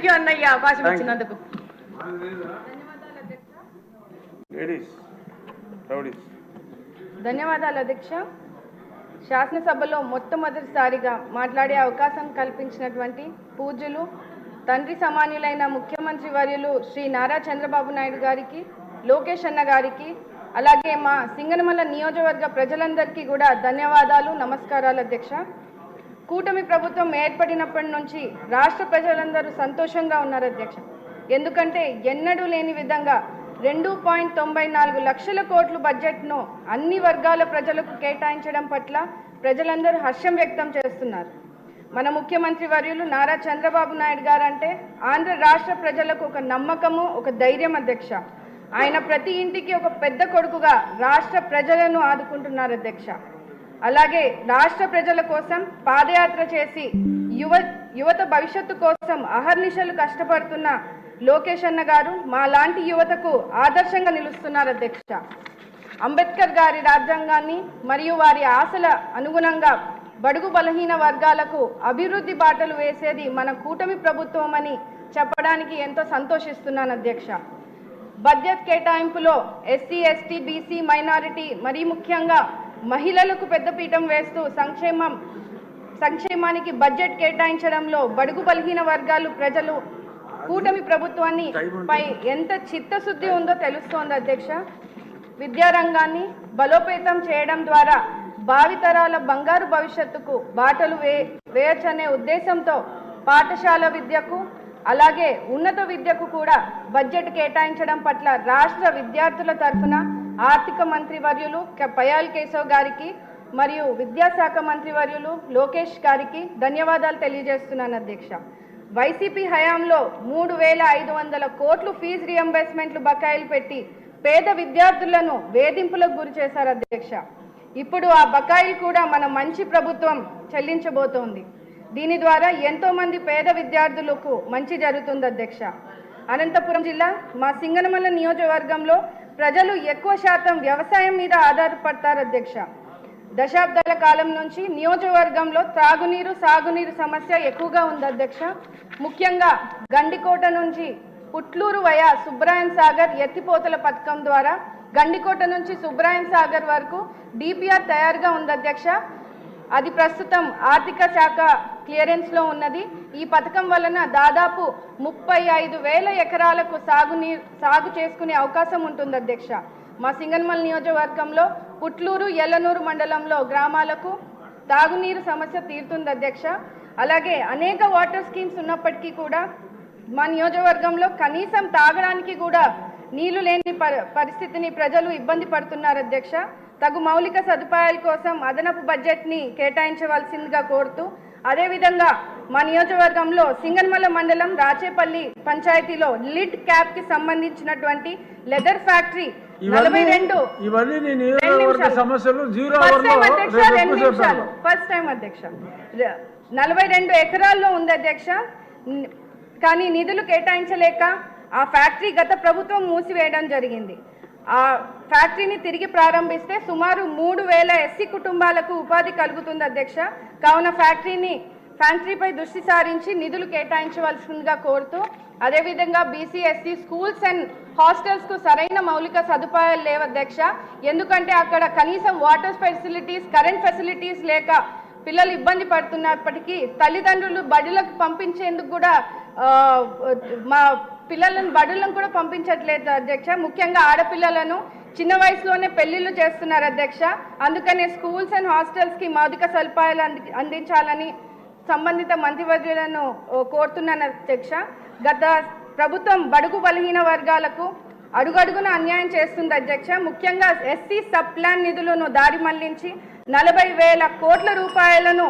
You అన్నయ్య అవకాశం ఇచ్చినందుకు. ధన్యవాదాలు అధ్యక్ష. శాసనసభలో మొట్టమొదటిసారిగా మాట్లాడే అవకాశం కల్పించినటువంటి పూజ్యులు తండ్రి సమానులైన ముఖ్యమంత్రి వర్యులు శ్రీ నారా చంద్రబాబు నాయుడు గారికి, లోకేష్ అన్న గారికి, అలాగే మా సింగనమల నియోజకవర్గ ప్రజలందరికీ కూడా ధన్యవాదాలు, నమస్కారాలు అధ్యక్ష. కూటమి ప్రభుత్వం ఏర్పడినప్పటి నుంచి రాష్ట్ర ప్రజలందరూ సంతోషంగా ఉన్నారు అధ్యక్ష. ఎందుకంటే ఎన్నడూ లేని విధంగా 2.94 లక్షల కోట్ల బడ్జెట్ను అన్ని వర్గాల ప్రజలకు కేటాయించడం పట్ల ప్రజలందరూ హర్షం వ్యక్తం చేస్తున్నారు. మన ముఖ్యమంత్రి వర్యులు నారా చంద్రబాబు నాయుడు గారు అంటే ఆంధ్ర రాష్ట్ర ప్రజలకు ఒక నమ్మకము, ఒక ధైర్యం అధ్యక్ష. ఆయన ప్రతి ఇంటికి ఒక పెద్ద కొడుకుగా రాష్ట్ర ప్రజలను ఆదుకుంటున్నారు అధ్యక్ష. అలాగే రాష్ట్ర ప్రజల కోసం పాదయాత్ర చేసి యువత భవిష్యత్తు కోసం అహర్నిశలు కష్టపడుతున్న లోకేష్ అన్న గారు మా లాంటి యువతకు ఆదర్శంగా నిలుస్తున్నారు అధ్యక్ష. అంబేద్కర్ గారి రాజ్యాంగాన్ని మరియు వారి ఆశల అనుగుణంగా బడుగు బలహీన వర్గాలకు అభివృద్ధి బాటలు వేసేది మన కూటమి ప్రభుత్వం అని చెప్పడానికి ఎంతో సంతోషిస్తున్నాను అధ్యక్ష. బడ్జెట్ కేటాయింపులో ఎస్సీ, ఎస్టీ, బీసీ, మైనారిటీ మరీ ముఖ్యంగా మహిళలకు పెద్దపీఠం వేస్తూ సంక్షేమానికి బడ్జెట్ కేటాయించడంలో బడుగు బలహీన వర్గాలు ప్రజలు కూటమి ప్రభుత్వాన్ని పై ఎంత చిత్తశుద్ధి ఉందో తెలుస్తోంది అధ్యక్ష. విద్యారంగాన్ని బలోపేతం చేయడం ద్వారా భావితరాల బంగారు భవిష్యత్తుకు బాటలు వేయచ్చనే ఉద్దేశంతో పాఠశాల విద్యకు అలాగే ఉన్నత విద్యకు కూడా బడ్జెట్ కేటాయించడం పట్ల రాష్ట్ర విద్యార్థుల తరఫున ఆర్థిక మంత్రి వర్యులు పయాల్ కేశవ్ గారికి మరియు విద్యాశాఖ మంత్రి వర్యులు లోకేష్ గారికి ధన్యవాదాలు తెలియజేస్తున్నాను అధ్యక్ష. వైసీపీ హయాంలో 3,500 కోట్లు ఫీజు రియంబర్స్మెంట్లు బకాయిలు పెట్టి పేద విద్యార్థులను వేధింపులకు గురి చేశారు అధ్యక్ష. ఇప్పుడు ఆ బకాయిలు కూడా మన మంచి ప్రభుత్వం చెల్లించబోతోంది. దీని ద్వారా ఎంతో మంది పేద విద్యార్థులకు మంచి జరుగుతుంది అధ్యక్ష. అనంతపురం జిల్లా మా సింగనమల నియోజకవర్గంలో ప్రజలు ఎక్కువ శాతం వ్యవసాయం మీద ఆధారపడతారు అధ్యక్ష. దశాబ్దాల కాలం నుంచి నియోజకవర్గంలో త్రాగునీరు, సాగునీరు సమస్య ఎక్కువగా ఉంది అధ్యక్ష. ముఖ్యంగా గండికోట నుంచి పుట్లూరు వయా సుబ్రాయం సాగర్ ఎత్తిపోతల పథకం ద్వారా గండికోట నుంచి సుబ్రాయం సాగర్ వరకు డిపిఆర్ తయారుగా ఉంది అధ్యక్ష. అది ప్రస్తుతం ఆర్థిక శాఖ క్లియరెన్స్లో ఉన్నది. ఈ పథకం వలన దాదాపు 35,000 ఎకరాలకు సాగు చేసుకునే అవకాశం ఉంటుంది అధ్యక్ష. మా సింగనమల నియోజకవర్గంలో పుట్లూరు, ఎల్లనూరు మండలంలో గ్రామాలకు తాగునీరు సమస్య తీరుతుంది అధ్యక్ష. అలాగే అనేక వాటర్ స్కీమ్స్ ఉన్నప్పటికీ కూడా మా నియోజకవర్గంలో కనీసం తాగడానికి కూడా నీళ్లు లేని పరిస్థితిని ప్రజలు ఇబ్బంది పడుతున్నారు అధ్యక్ష. తగు మౌలిక సదుపాయాల కోసం అదనపు బడ్జెట్ని కేటాయించవలసిందిగా కోరుతూ, అదేవిధంగా మా నియోజకవర్గంలో సింగనమల మండలం రాచేపల్లి పంచాయతీలో లిడ్ క్యాప్ కి సంబంధించినటువంటి లెదర్ ఫ్యాక్టరీ 42 ఎకరాల్లో ఉంది అధ్యక్ష. కానీ నిధులు కేటాయించలేక ఆ ఫ్యాక్టరీ గత ప్రభుత్వం మూసివేయడం జరిగింది. ఆ ఫ్యాక్టరీని తిరిగి ప్రారంభిస్తే సుమారు 3,000 ఎస్సీ కుటుంబాలకు ఉపాధి కలుగుతుంది అధ్యక్ష. కావున ఫ్యాక్టరీపై దృష్టి సారించి నిధులు కేటాయించవలసిందిగా కోరుతూ, అదేవిధంగా బీసీ, ఎస్సీ స్కూల్స్ అండ్ హాస్టల్స్కు సరైన మౌలిక సదుపాయాలు లేవు అధ్యక్ష. ఎందుకంటే అక్కడ కనీసం వాటర్ ఫెసిలిటీస్, కరెంట్ ఫెసిలిటీస్ లేక పిల్లలు ఇబ్బంది పడుతున్నప్పటికీ తల్లిదండ్రులు బడులకు పంపించేందుకు కూడా మా పిల్లలను బడులను కూడా పంపించట్లేదు అధ్యక్ష. ముఖ్యంగా ఆడపిల్లలను చిన్న వయసులోనే పెళ్లిళ్ళు చేస్తున్నారు అధ్యక్ష. అందుకనే స్కూల్స్ అండ్ హాస్టల్స్కి మౌలిక సదుపాయాలు అందించాలని సంబంధిత మంత్రివర్యులను కోరుతున్నాను అధ్యక్ష. గత ప్రభుత్వం బడుగు బలహీన వర్గాలకు అడుగడుగున అన్యాయం చేస్తుంది అధ్యక్ష. ముఖ్యంగా ఎస్సీ సబ్ ప్లాన్ నిధులను దారి మళ్లించి 40,000 కోట్ల రూపాయలను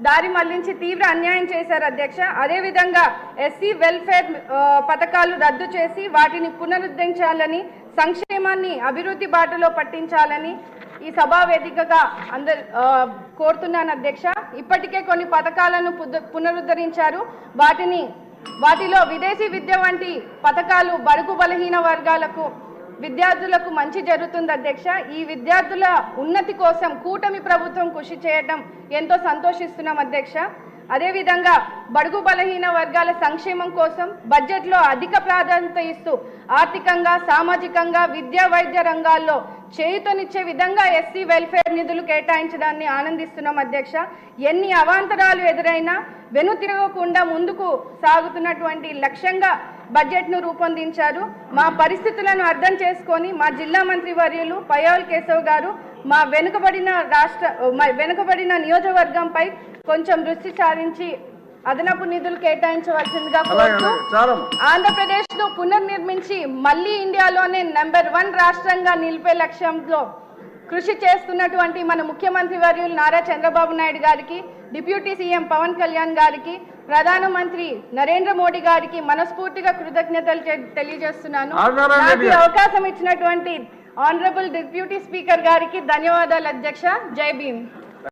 దారి మళ్లించి తీవ్ర అన్యాయం చేశారు అధ్యక్ష. అదేవిధంగా ఎస్సీ వెల్ఫేర్ పథకాలు రద్దు చేసి వాటిని పునరుద్ధరించాలని, సంక్షేమాన్ని అభివృద్ధి బాటలో పట్టించాలని ఈ సభా వేదికగా కోరుతున్నాను అధ్యక్ష. ఇప్పటికే కొన్ని పథకాలను పునరుద్ధరించారు. వాటిలో విదేశీ విద్య వంటి పథకాలు బడుగు బలహీన వర్గాలకు విద్యార్థులకు మంచి జరుగుతుంది అధ్యక్ష. ఈ విద్యార్థుల ఉన్నతి కోసం కూటమి ప్రభుత్వం కృషి చేయడం ఎంతో సంతోషిస్తున్నాం అధ్యక్ష. అదేవిధంగా బడుగు బలహీన వర్గాల సంక్షేమం కోసం బడ్జెట్లో అధిక ప్రాధాన్యత ఇస్తూ ఆర్థికంగా సామాజికంగా విద్యా వైద్య రంగాల్లో చేయూతనిచ్చే విధంగా ఎస్సీ వెల్ఫేర్ నిధులు కేటాయించడాన్ని ఆనందిస్తున్నాం అధ్యక్ష. ఎన్ని అవాంతరాలు ఎదురైనా వెనుతిరగకుండా ముందుకు సాగుతున్నటువంటి లక్ష్యంగా బడ్జెట్ను రూపొందించారు. మా పరిస్థితులను అర్థం చేసుకొని మా జిల్లా మంత్రి వర్యులు పయ్యావుల కేశవ్ గారు మా వెనుకబడిన నియోజకవర్గంపై కొంచెం దృష్టి సారించి అదనపు నిధులు కేటాయించవలసిందిగా కోరుతూ ఆంధ్రప్రదేశ్ ను పునర్నిర్మించి మళ్లీ ఇండియాలోనే నెంబర్ 1 రాష్ట్రంగా నిలిపే లక్ష్యంలో కృషి చేస్తున్నటువంటి మన ముఖ్యమంత్రి వర్యులు నారా చంద్రబాబు నాయుడు గారికి, డిప్యూటీ సీఎం పవన్ కళ్యాణ్ గారికి, ప్రధానమంత్రి నరేంద్ర మోడీ గారికి మనస్ఫూర్తిగా కృతజ్ఞతలు తెలియజేస్తున్నాను. నాకు అవకాశం ఇచ్చినటువంటి ఆనరబుల్ డిప్యూటీ స్పీకర్ గారికి ధన్యవాదాలు అధ్యక్ష. జై భీమ్.